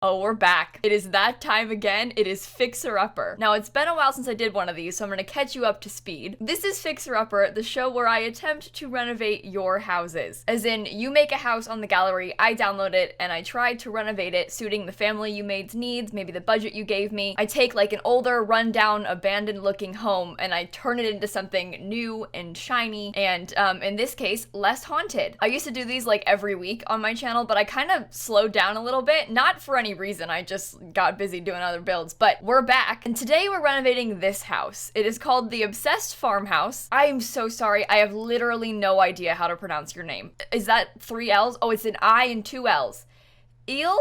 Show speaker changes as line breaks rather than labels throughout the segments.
Oh, we're back. It is that time again. It is Fixer Upper. Now, it's been a while since I did one of these, so I'm gonna catch you up to speed. This is Fixer Upper, the show where I attempt to renovate your houses. As in, you make a house on the gallery, I download it, and I try to renovate it, suiting the family you made's needs, maybe the budget you gave me. I take like an older, rundown, abandoned-looking home, and I turn it into something new and shiny, and in this case, less haunted. I used to do these like every week on my channel, but I kind of slowed down a little bit, not for any reason, I just got busy doing other builds, but we're back, and today we're renovating this house. It is called the Obsessed Farmhouse. I am so sorry, I have literally no idea how to pronounce your name. Is that 3 L's? Oh, it's an I and 2 L's. Ilhup,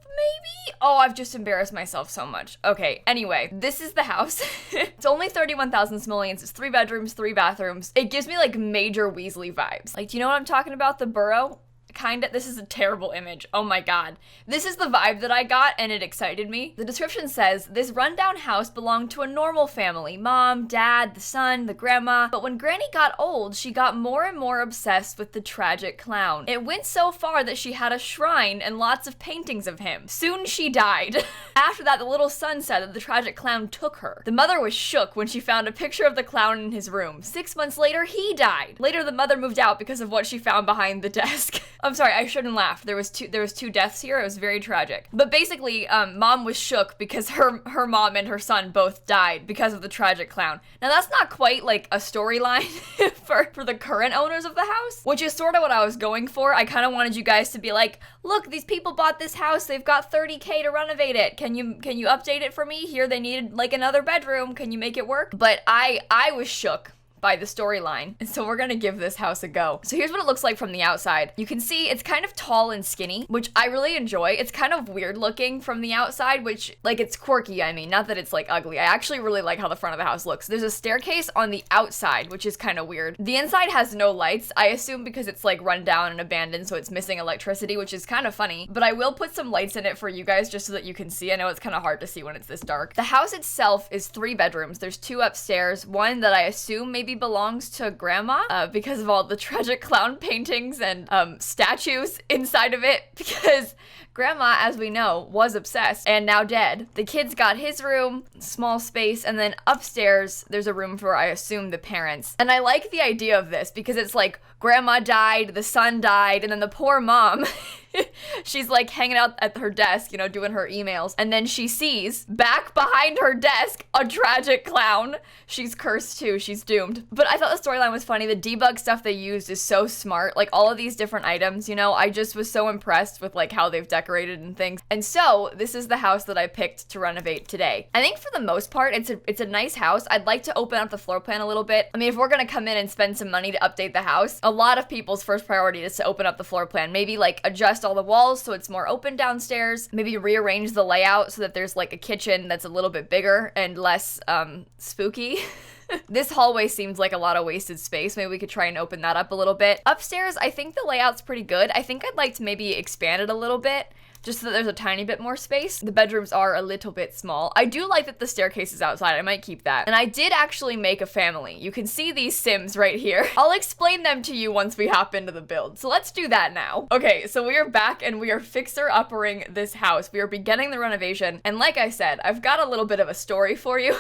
maybe? Oh, I've just embarrassed myself so much. Okay, anyway, this is the house. It's only 31,000 simoleons. It's 3 bedrooms, 3 bathrooms. It gives me like major Weasley vibes. Like, do you know what I'm talking about? The burrow? Kinda. This is a terrible image. Oh my god. This is the vibe that I got, and it excited me. The description says, this rundown house belonged to a normal family. Mom, dad, the son, the grandma. But when Granny got old, she got more and more obsessed with the tragic clown. It went so far that she had a shrine and lots of paintings of him. Soon she died. After that, the little son said that the tragic clown took her. The mother was shook when she found a picture of the clown in his room. 6 months later, he died. Later, the mother moved out because of what she found behind the desk. I'm sorry, I shouldn't laugh. There was two deaths here. It was very tragic. But basically, mom was shook because her mom and her son both died because of the tragic clown. Now that's not quite like a storyline for the current owners of the house, which is sort of what I was going for. I kind of wanted you guys to be like, look, these people bought this house. They've got 30K to renovate it. Can you update it for me? Here they needed like another bedroom. Can you make it work? But I was shook by the storyline, and so we're gonna give this house a go. So here's what it looks like from the outside. You can see it's kind of tall and skinny, which I really enjoy. It's kind of weird looking from the outside, which, like, it's quirky, I mean, not that it's like ugly. I actually really like how the front of the house looks. There's a staircase on the outside, which is kind of weird. The inside has no lights, I assume because it's like run down and abandoned, so it's missing electricity, which is kind of funny, but I will put some lights in it for you guys just so that you can see. I know it's kind of hard to see when it's this dark. The house itself is 3 bedrooms. There's 2 upstairs, one that I assume maybe belongs to grandma because of all the tragic clown paintings and statues inside of it, because grandma, as we know, was obsessed and now dead. The kids got his room, small space, and then upstairs there's a room for, I assume, the parents. And I like the idea of this because it's like grandma died, the son died, and then the poor mom she's like hanging out at her desk, you know, doing her emails, and then she sees back behind her desk a tragic clown. She's cursed too, she's doomed. But I thought the storyline was funny. The debug stuff they used is so smart, like all of these different items, you know, I just was so impressed with like how they've decorated and things. And so this is the house that I picked to renovate today. I think for the most part it's a nice house. I'd like to open up the floor plan a little bit. I mean, if we're gonna come in and spend some money to update the house, a lot of people's first priority is to open up the floor plan, maybe like adjust all the walls so it's more open downstairs, maybe rearrange the layout so that there's like a kitchen that's a little bit bigger and less spooky. This hallway seems like a lot of wasted space. Maybe we could try and open that up a little bit. Upstairs, I think the layout's pretty good. I think I'd like to maybe expand it a little bit, just so that there's a tiny bit more space. The bedrooms are a little bit small. I do like that the staircase is outside. I might keep that. And I did actually make a family. You can see these Sims right here. I'll explain them to you once we hop into the build. So let's do that now. Okay, so we are back and we are fixer-uppering this house. We are beginning the renovation. And like I said, I've got a little bit of a story for you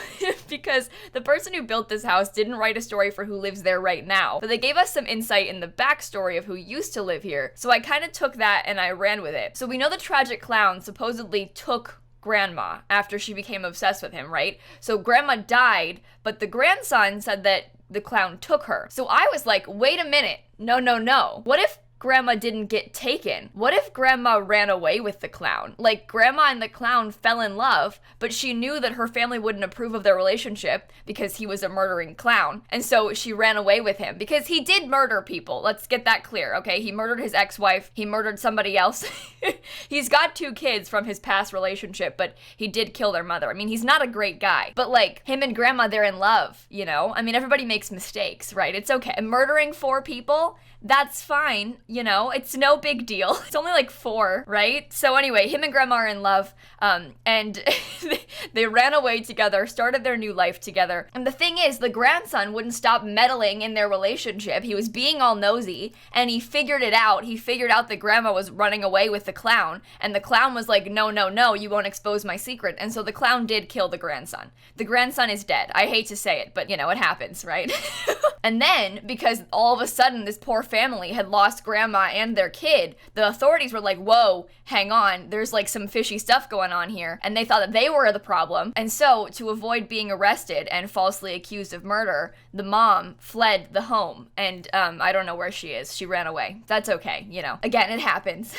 because the person who built this house didn't write a story for who lives there right now, but they gave us some insight in the backstory of who used to live here. So I kind of took that and I ran with it. So we know the tragic clown supposedly took grandma after she became obsessed with him, right? So grandma died, but the grandson said that the clown took her. So I was like, wait a minute. No. What if grandma didn't get taken? What if grandma ran away with the clown? Like, grandma and the clown fell in love, but she knew that her family wouldn't approve of their relationship because he was a murdering clown. And so she ran away with him because he did murder people. Let's get that clear, okay? He murdered his ex-wife. He murdered somebody else. He's got 2 kids from his past relationship, but he did kill their mother. I mean, he's not a great guy, but like, him and grandma, they're in love, you know? I mean, everybody makes mistakes, right? It's okay. Murdering 4 people, that's fine. you know? It's no big deal. It's only like 4, right? So anyway, him and grandma are in love, and they ran away together, started their new life together. And the thing is, the grandson wouldn't stop meddling in their relationship. He was being all nosy, and he figured it out. He figured out that grandma was running away with the clown, and the clown was like, no, no, no, you won't expose my secret. And so the clown did kill the grandson. The grandson is dead. I hate to say it, but you know, it happens, right? And then, because all of a sudden this poor family had lost grandma and their kid, the authorities were like, whoa, hang on, there's like some fishy stuff going on here. And they thought that they were the problem. And so, to avoid being arrested and falsely accused of murder, the mom fled the home. And I don't know where she is. She ran away. That's okay, you know. Again, it happens.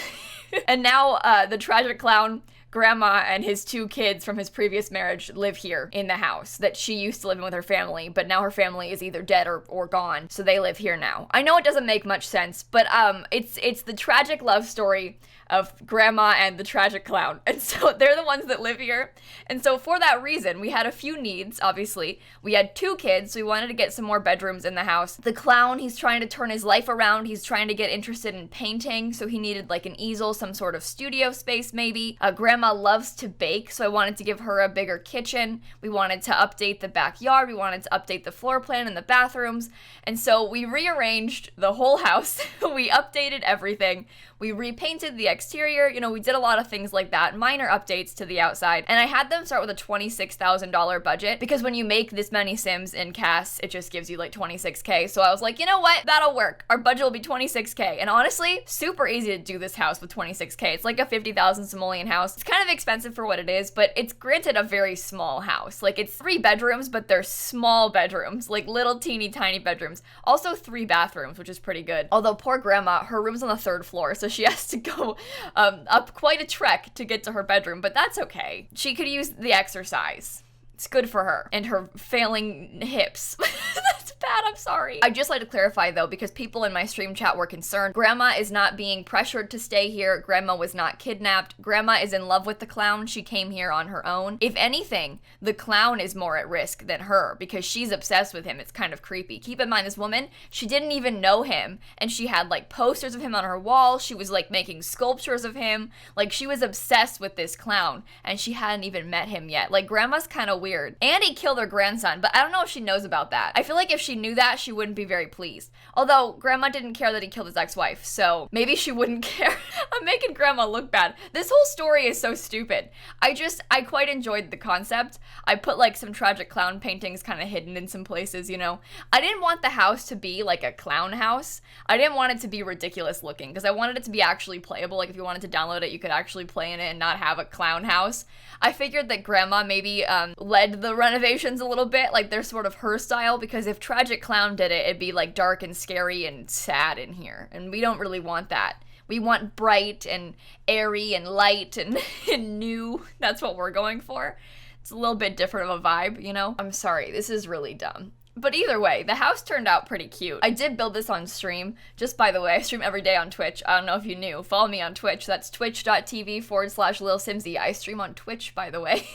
And now the tragic clown, grandma, and his 2 kids from his previous marriage live here in the house that she used to live in with her family, but now her family is either dead or gone, so they live here now. I know it doesn't make much sense, but it's the tragic love story of grandma and the tragic clown. And so they're the ones that live here. And so for that reason, we had a few needs, obviously. We had 2 kids, so we wanted to get some more bedrooms in the house. The clown, he's trying to turn his life around. He's trying to get interested in painting, so he needed like an easel, some sort of studio space maybe. Grandma loves to bake, so I wanted to give her a bigger kitchen. We wanted to update the backyard. We wanted to update the floor plan and the bathrooms. And so we rearranged the whole house. We updated everything. We repainted the exterior, you know, we did a lot of things like that, minor updates to the outside, and I had them start with a $26,000 budget, because when you make this many Sims in CAS, it just gives you like $26K, so I was like, you know what, that'll work, our budget will be $26K, and honestly, super easy to do this house with $26K, it's like a 50,000 simoleon house, it's kind of expensive for what it is, but it's granted a very small house, like it's 3 bedrooms, but they're small bedrooms, like little teeny tiny bedrooms, also 3 bathrooms, which is pretty good, although poor grandma, her room's on the 3rd floor, so she has to go up quite a trek to get to her bedroom, but that's okay. She could use the exercise. It's good for her and her failing hips. That's bad, I'm sorry. I'd just like to clarify though, because people in my stream chat were concerned. Grandma is not being pressured to stay here. Grandma was not kidnapped. Grandma is in love with the clown. She came here on her own. If anything, the clown is more at risk than her because she's obsessed with him. It's kind of creepy. Keep in mind, this woman, she didn't even know him, and she had like posters of him on her wall. She was like making sculptures of him. Like she was obsessed with this clown, and she hadn't even met him yet. Like grandma's kind of weird. And he killed her grandson, but I don't know if she knows about that. I feel like if she knew that, she wouldn't be very pleased. Although, grandma didn't care that he killed his ex-wife, so maybe she wouldn't care. I'm making grandma look bad. This whole story is so stupid. I quite enjoyed the concept. I put like some tragic clown paintings kind of hidden in some places, you know. I didn't want the house to be like a clown house. I didn't want it to be ridiculous looking, because I wanted it to be actually playable. Like if you wanted to download it, you could actually play in it and not have a clown house. I figured that grandma maybe led the renovations a little bit, like they're sort of her style, because if Tragic Clown did it, it'd be like dark and scary and sad in here, and we don't really want that. We want bright and airy and light and, and new. That's what we're going for. It's a little bit different of a vibe, you know? I'm sorry, this is really dumb. But either way, the house turned out pretty cute. I did build this on stream. Just by the way, I stream every day on Twitch. I don't know if you knew. Follow me on Twitch. That's twitch.tv/lilsimsie. I stream on Twitch, by the way.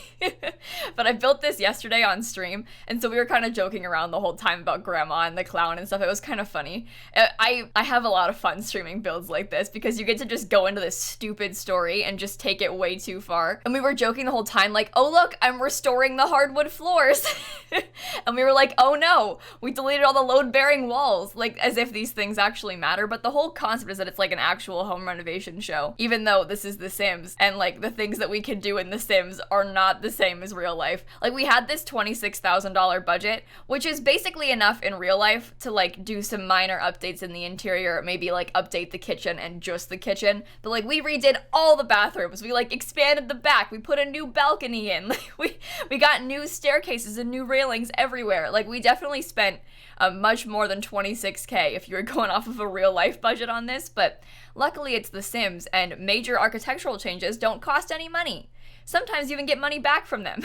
But I built this yesterday on stream, and so we were kind of joking around the whole time about grandma and the clown and stuff. It was kind of funny. I have a lot of fun streaming builds like this because you get to just go into this stupid story and just take it way too far. And we were joking the whole time like, oh look, I'm restoring the hardwood floors. And we were like, oh no, we deleted all the load-bearing walls, like as if these things actually matter. But the whole concept is that it's like an actual home renovation show, even though this is The Sims, and like the things that we can do in The Sims are not the same as real life. Like we had this $26,000 budget, which is basically enough in real life to like do some minor updates in the interior, maybe like update the kitchen and just the kitchen. But like we redid all the bathrooms, we like expanded the back, we put a new balcony in, like we got new staircases and new railings everywhere. Like we definitely spent much more than $26K if you were going off of a real life budget on this, but luckily it's The Sims, and major architectural changes don't cost any money. Sometimes you even get money back from them.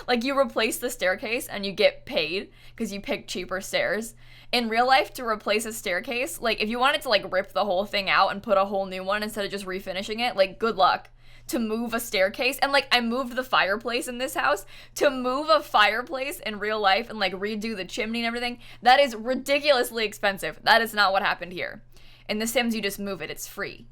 Like you replace the staircase and you get paid because you pick cheaper stairs. In real life, to replace a staircase, like if you wanted to like rip the whole thing out and put a whole new one instead of just refinishing it, like good luck. To move a staircase, and like I moved the fireplace in this house, to move a fireplace in real life and like redo the chimney and everything, that is ridiculously expensive. That is not what happened here. In The Sims, you just move it, it's free.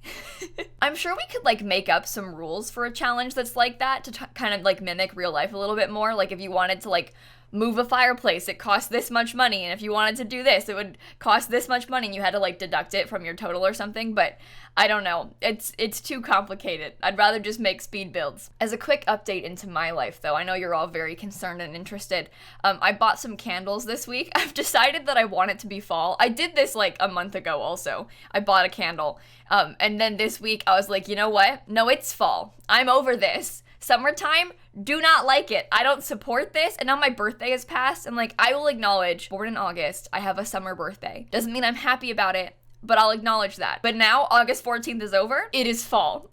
I'm sure we could like make up some rules for a challenge that's like that to kind of like mimic real life a little bit more. Like if you wanted to like move a fireplace, it costs this much money, and if you wanted to do this, it would cost this much money, and you had to like deduct it from your total or something. But I don't know, it's too complicated. I'd rather just make speed builds. As a quick update into my life though, I know you're all very concerned and interested. I bought some candles this week. I've decided that I want it to be fall. I did this like a month ago also. I bought a candle, and then this week I was like, you know what, no, it's fall, I'm over this. Summertime, do not like it. I don't support this. And now my birthday has passed, and like I will acknowledge, born in August, I have a summer birthday. Doesn't mean I'm happy about it, but I'll acknowledge that. But now August 14th is over. It is fall.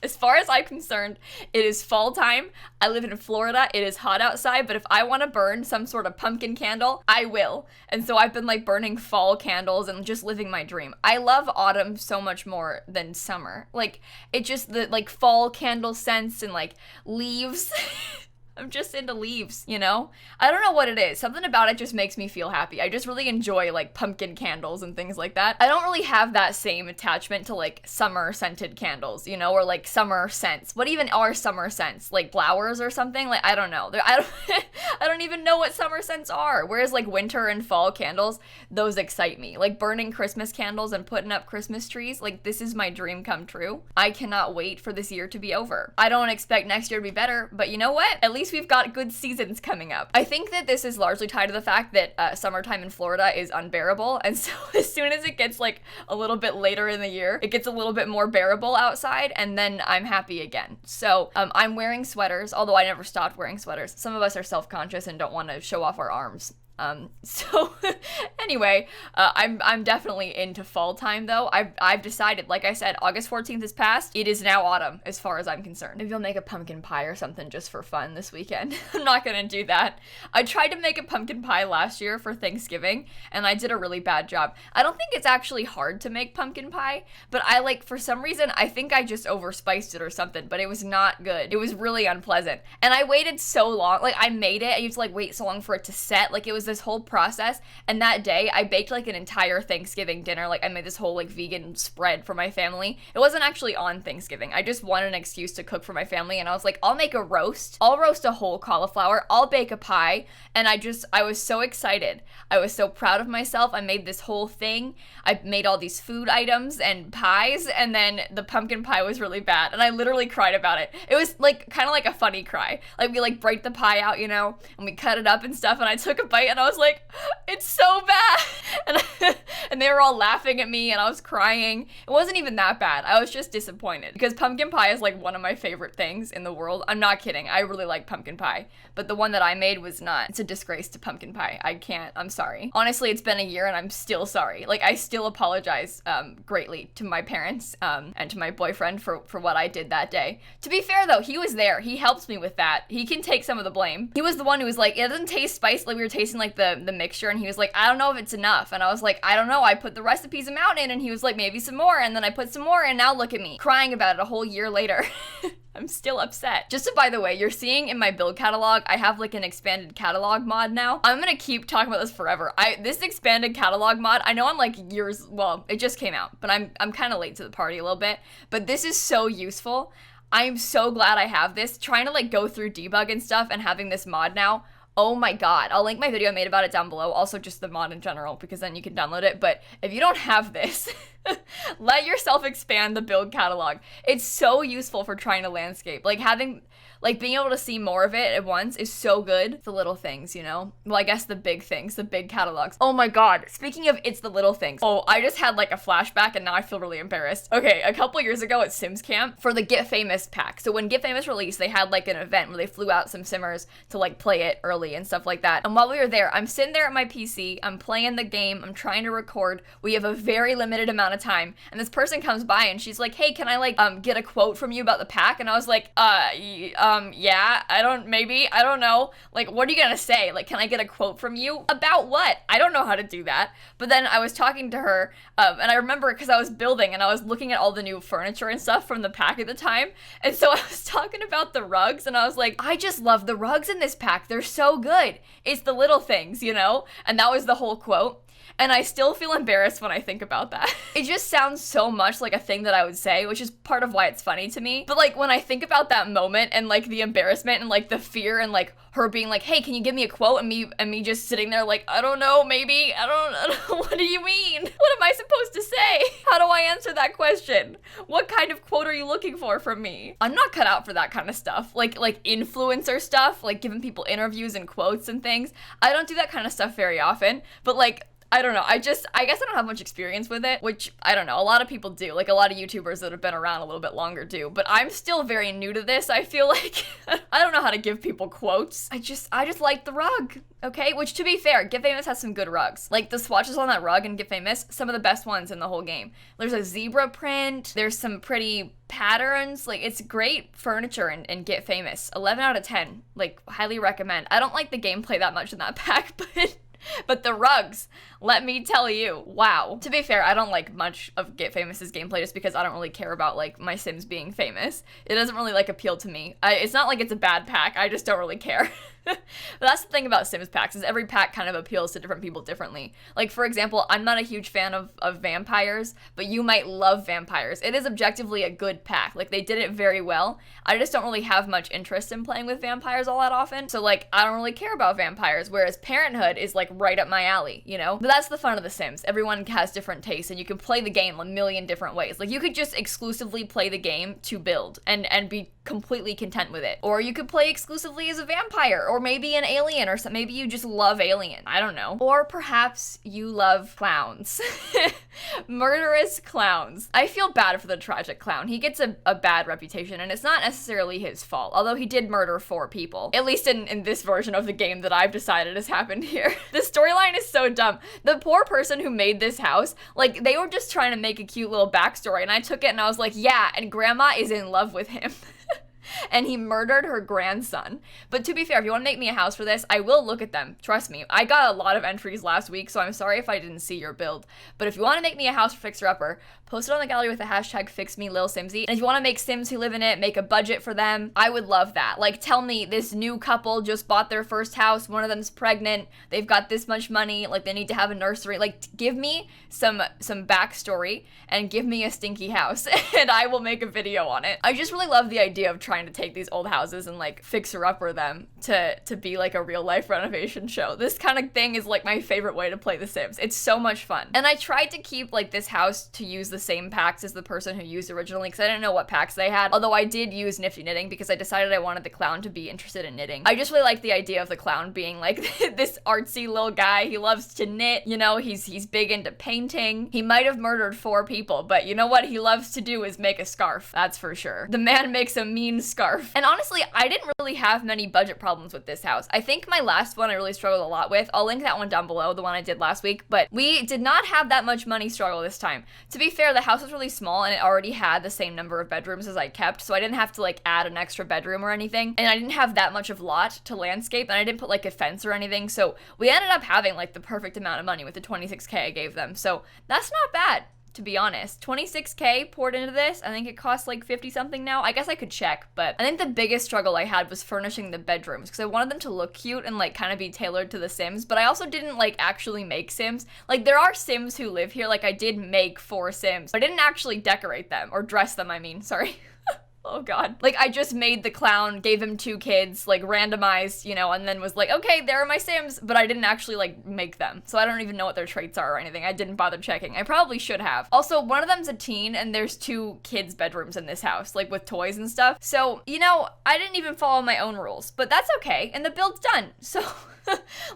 As far as I'm concerned, it is fall time. I live in Florida. It is hot outside, but if I want to burn some sort of pumpkin candle, I will. And so I've been like burning fall candles and just living my dream. I love autumn so much more than summer. Like it just, the like fall candle scents and like leaves. I'm just into leaves, you know? I don't know what it is. Something about it just makes me feel happy. I just really enjoy like pumpkin candles and things like that. I don't really have that same attachment to like summer scented candles, you know, or like summer scents. What even are summer scents? Like flowers or something? Like, I don't know. I don't even know what summer scents are. Whereas like winter and fall candles, those excite me. Like burning Christmas candles and putting up Christmas trees, like this is my dream come true. I cannot wait for this year to be over. I don't expect next year to be better, but you know what? At least we've got good seasons coming up. I think that this is largely tied to the fact that summertime in Florida is unbearable, and so as soon as it gets like a little bit later in the year, it gets a little bit more bearable outside, and then I'm happy again. So I'm wearing sweaters, although I never stopped wearing sweaters. Some of us are self-conscious and don't want to show off our arms. So anyway, I'm definitely into fall time though. I've decided, like I said, August 14th is past. It is now autumn as far as I'm concerned. Maybe I'll make a pumpkin pie or something just for fun this weekend. I'm not gonna do that. I tried to make a pumpkin pie last year for Thanksgiving and I did a really bad job. I don't think it's actually hard to make pumpkin pie, but I like, for some reason, I think I just overspiced it or something, but it was not good. It was really unpleasant. And I waited so long, like I made it, I used to like wait so long for it to set, like it was this whole process, and that day I baked like an entire Thanksgiving dinner. Like I made this whole like vegan spread for my family. It wasn't actually on Thanksgiving. I just wanted an excuse to cook for my family, and I was like, I'll make a roast. I'll roast a whole cauliflower. I'll bake a pie. And I was so excited. I was so proud of myself. I made this whole thing. I made all these food items and pies, and then the pumpkin pie was really bad, and I literally cried about it. It was like kind of like a funny cry. Like we like break the pie out, you know, and we cut it up and stuff, and I took a bite and I was like, it's so bad. And they were all laughing at me and I was crying. It wasn't even that bad. I was just disappointed because pumpkin pie is like one of my favorite things in the world. I'm not kidding. I really like pumpkin pie, but the one that I made was not. It's a disgrace to pumpkin pie. I can't. I'm sorry. Honestly, it's been a year and I'm still sorry. Like I still apologize greatly to my parents and to my boyfriend for what I did that day. To be fair though, he was there. He helped me with that. He can take some of the blame. He was the one who was like, it doesn't taste spicy. Like we were tasting like the mixture, and he was like, I don't know if it's enough. And I was like, I don't know. I put the recipes amount in, and he was like, maybe some more. And then I put some more, and now look at me crying about it a whole year later. I'm still upset. Just so by the way, you're seeing in my build catalog, I have like an expanded catalog mod now. I'm gonna keep talking about this forever. This expanded catalog mod, I know I'm like years, well, it just came out, but I'm kind of late to the party a little bit, but this is so useful. I'm so glad I have this. Trying to like go through debug and stuff and having this mod now. Oh my god. I'll link my video I made about it down below. Also just the mod in general, because then you can download it. But if you don't have this, let yourself expand the build catalog. It's so useful for trying to landscape. Like being able to see more of it at once is so good. The little things, you know? Well, I guess the big things, the big catalogs. Oh my god. Speaking of it's the little things. Oh, I just had like a flashback and now I feel really embarrassed. Okay, a couple years ago at Sims Camp for the Get Famous pack. So when Get Famous released, they had like an event where they flew out some Simmers to like play it early and stuff like that. And while we were there, I'm sitting there at my PC, I'm playing the game, I'm trying to record. We have a very limited amount of time. And this person comes by and she's like, hey, can I like get a quote from you about the pack? And I was like, yeah, I don't know. Like, what are you gonna say? Like, can I get a quote from you? About what? I don't know how to do that. But then I was talking to her, and I remember because I was building and I was looking at all the new furniture and stuff from the pack at the time. And so I was talking about the rugs and I was like, I just love the rugs in this pack. They're so good. It's the little things, you know? And that was the whole quote. and I still feel embarrassed when I think about that. It just sounds so much like a thing that I would say, which is part of why it's funny to me. But like when I think about that moment and like the embarrassment and like the fear and like her being like, hey, can you give me a quote? And me just sitting there like, I don't know, maybe, I don't know, what do you mean? What am I supposed to say? How do I answer that question? What kind of quote are you looking for from me? I'm not cut out for that kind of stuff. Like influencer stuff, like giving people interviews and quotes and things. I don't do that kind of stuff very often, but like, I don't know. I guess I don't have much experience with it, which I don't know. A lot of people do. Like a lot of YouTubers that have been around a little bit longer do. But I'm still very new to this. I feel like I don't know how to give people quotes. I just like the rug. Okay, which to be fair, Get Famous has some good rugs. Like the swatches on that rug in Get Famous, some of the best ones in the whole game. There's a zebra print. There's some pretty patterns. Like it's great furniture in Get Famous. 11 out of 10. Like highly recommend. I don't like the gameplay that much in that pack, but the rugs, let me tell you, wow. To be fair, I don't like much of Get Famous's gameplay just because I don't really care about like my Sims being famous. It doesn't really like appeal to me. It's not like it's a bad pack, I just don't really care. But that's the thing about Sims packs, is every pack kind of appeals to different people differently. Like, for example, I'm not a huge fan of vampires, but you might love vampires. It is objectively a good pack. Like, they did it very well. I just don't really have much interest in playing with vampires all that often. So, like, I don't really care about vampires, whereas Parenthood is, like, right up my alley, you know? But that's the fun of The Sims. Everyone has different tastes, and you can play the game a million different ways. Like, you could just exclusively play the game to build and be completely content with it. Or you could play exclusively as a vampire, or maybe an alien, or something. Maybe you just love Alien. I don't know. Or perhaps you love clowns. Murderous clowns. I feel bad for the tragic clown. He gets a bad reputation, and it's not necessarily his fault, although he did murder 4 people. At least in this version of the game that I've decided has happened here. The storyline is so dumb. The poor person who made this house, like, they were just trying to make a cute little backstory, and I took it and I was like, yeah, and grandma is in love with him. And he murdered her grandson. But to be fair, if you want to make me a house for this, I will look at them. Trust me. I got a lot of entries last week, so I'm sorry if I didn't see your build. But if you want to make me a house for Fixer Upper, post it on the gallery with the hashtag #FixMeLilsimsie. And if you want to make Sims who live in it, make a budget for them, I would love that. Like, tell me this new couple just bought their first house, one of them's pregnant, they've got this much money, like they need to have a nursery. Like, give me some backstory and give me a stinky house and I will make a video on it. I just really love the idea of trying to take these old houses and like fixer-upper them to be like a real life renovation show. This kind of thing is like my favorite way to play The Sims. It's so much fun. And I tried to keep like this house to use the same packs as the person who used originally, because I didn't know what packs they had, although I did use Nifty Knitting because I decided I wanted the clown to be interested in knitting. I just really like the idea of the clown being like this artsy little guy. He loves to knit, you know, he's big into painting. He might have murdered 4 people, but you know what he loves to do is make a scarf, that's for sure. The man makes a mean scarf. And honestly, I didn't really have many budget problems with this house. I think my last one I really struggled a lot with. I'll link that one down below, the one I did last week, but we did not have that much money struggle this time. To be fair, the house was really small and it already had the same number of bedrooms as I kept, so I didn't have to like add an extra bedroom or anything, and I didn't have that much of lot to landscape, and I didn't put like a fence or anything, so we ended up having like the perfect amount of money with the 26K I gave them, so that's not bad. To be honest, 26K poured into this. I think it costs like 50 something now. I guess I could check, but I think the biggest struggle I had was furnishing the bedrooms because I wanted them to look cute and like kind of be tailored to the Sims, but I also didn't like actually make Sims. Like there are Sims who live here. Like I did make 4 Sims, but I didn't actually decorate them or dress them, I mean, sorry. Oh god. Like I just made the clown, gave him 2 kids, like randomized, you know, and then was like, okay, there are my Sims, but I didn't actually like make them. So I don't even know what their traits are or anything. I didn't bother checking. I probably should have. Also, one of them's a teen and there's 2 kids' bedrooms in this house, like with toys and stuff. So, you know, I didn't even follow my own rules, but that's okay. And the build's done. So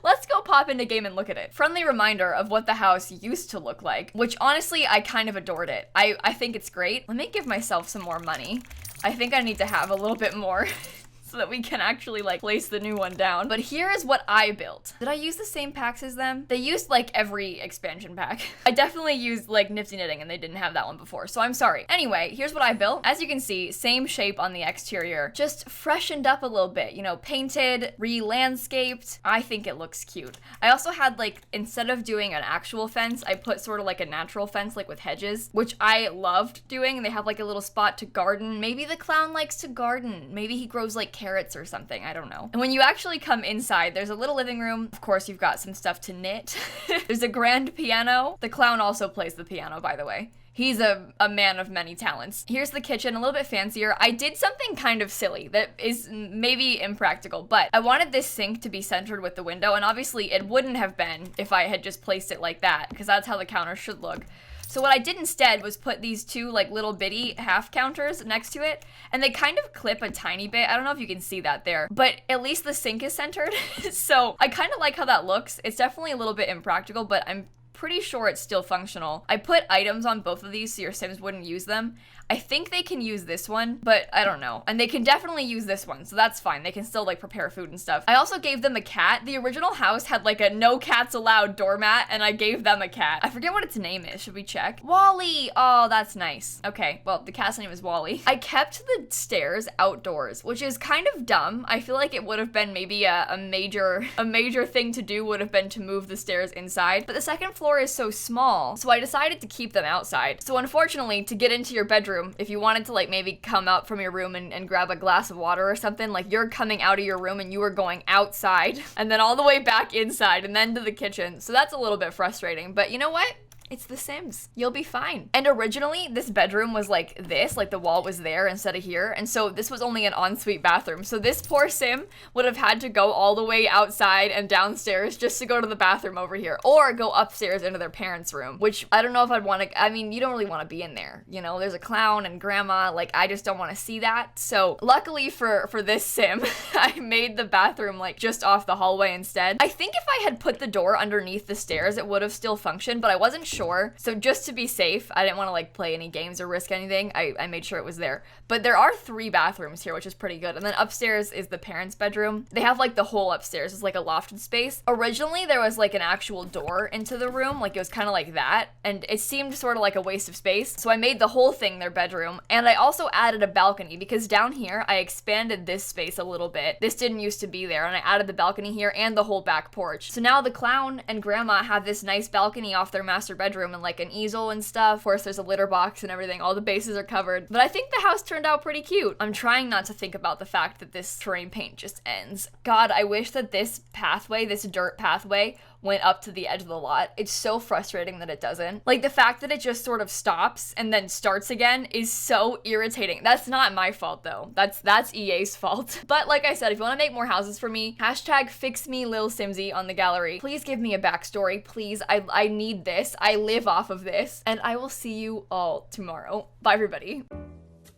let's go pop into game and look at it. Friendly reminder of what the house used to look like, which honestly, I kind of adored it. I think it's great. Let me give myself some more money. I think I need to have a little bit more so that we can actually like place the new one down. But here is what I built. Did I use the same packs as them? They used like every expansion pack. I definitely used like Nifty Knitting and they didn't have that one before, so I'm sorry. Anyway, here's what I built. As you can see, same shape on the exterior, just freshened up a little bit, you know, painted, re-landscaped. I think it looks cute. I also had like, instead of doing an actual fence, I put sort of like a natural fence like with hedges, which I loved doing. They have like a little spot to garden. Maybe the clown likes to garden. Maybe he grows like carrots carrots or something, I don't know. And when you actually come inside, there's a little living room. Of course, you've got some stuff to knit. There's a grand piano. The clown also plays the piano, by the way. He's a man of many talents. Here's the kitchen, a little bit fancier. I did something kind of silly that is maybe impractical, but I wanted this sink to be centered with the window, and obviously it wouldn't have been if I had just placed it like that, because that's how the counter should look. So what I did instead was put these two like little bitty half counters next to it, and they kind of clip a tiny bit. I don't know if you can see that there, but at least the sink is centered. So I kind of like how that looks. It's definitely a little bit impractical, but I'm pretty sure it's still functional. I put items on both of these so your Sims wouldn't use them. I think they can use this one, but I don't know. And they can definitely use this one, so that's fine. They can still like prepare food and stuff. I also gave them a cat. The original house had like a no cats allowed doormat, and I gave them a cat. I forget what its name is. Should we check? Wally! Oh, that's nice. Okay, well, the cat's name is Wally. I kept the stairs outdoors, which is kind of dumb. I feel like it would have been maybe a major thing to do would have been to move the stairs inside, but the second floor is so small, so I decided to keep them outside. So unfortunately, to get into your bedroom, if you wanted to like maybe come out from your room and grab a glass of water or something, like you're coming out of your room and you were going outside and then all the way back inside and then to the kitchen. So that's a little bit frustrating, but you know what? It's The Sims. You'll be fine. And originally, this bedroom was like this, like the wall was there instead of here. And so this was only an ensuite bathroom. So this poor Sim would have had to go all the way outside and downstairs just to go to the bathroom over here, or go upstairs into their parents' room, which I don't know if I'd want to, I mean, you don't really want to be in there. You know, there's a clown and grandma, like I just don't want to see that. So luckily for this Sim, I made the bathroom like just off the hallway instead. I think if I had put the door underneath the stairs, it would have still functioned, but I wasn't sure. So just to be safe, I didn't want to like play any games or risk anything. I made sure it was there. But there are 3 bathrooms here, which is pretty good. And then upstairs is the parents' bedroom. They have like the whole upstairs is like a lofted space. Originally, there was like an actual door into the room. Like it was kind of like that. And it seemed sort of like a waste of space. So I made the whole thing their bedroom. And I also added a balcony because down here, I expanded this space a little bit. This didn't used to be there. And I added the balcony here and the whole back porch. So now the clown and grandma have this nice balcony off their master bedroom and like an easel and stuff. Of course, there's a litter box and everything. All the bases are covered. But I think the house turned out pretty cute. I'm trying not to think about the fact that this terrain paint just ends. God, I wish that this pathway, this dirt pathway, went up to the edge of the lot. It's so frustrating that it doesn't. Like the fact that it just sort of stops and then starts again is so irritating. That's not my fault though. That's EA's fault. But like I said, if you want to make more houses for me, hashtag fix me lilsimsie on the gallery. Please give me a backstory. Please, I need this. I live off of this. And I will see you all tomorrow. Bye everybody.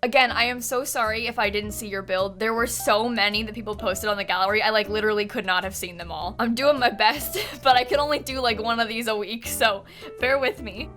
Again, I am so sorry if I didn't see your build. There were so many that people posted on the gallery. I like literally could not have seen them all. I'm doing my best, but I can only do like one of these a week, so bear with me.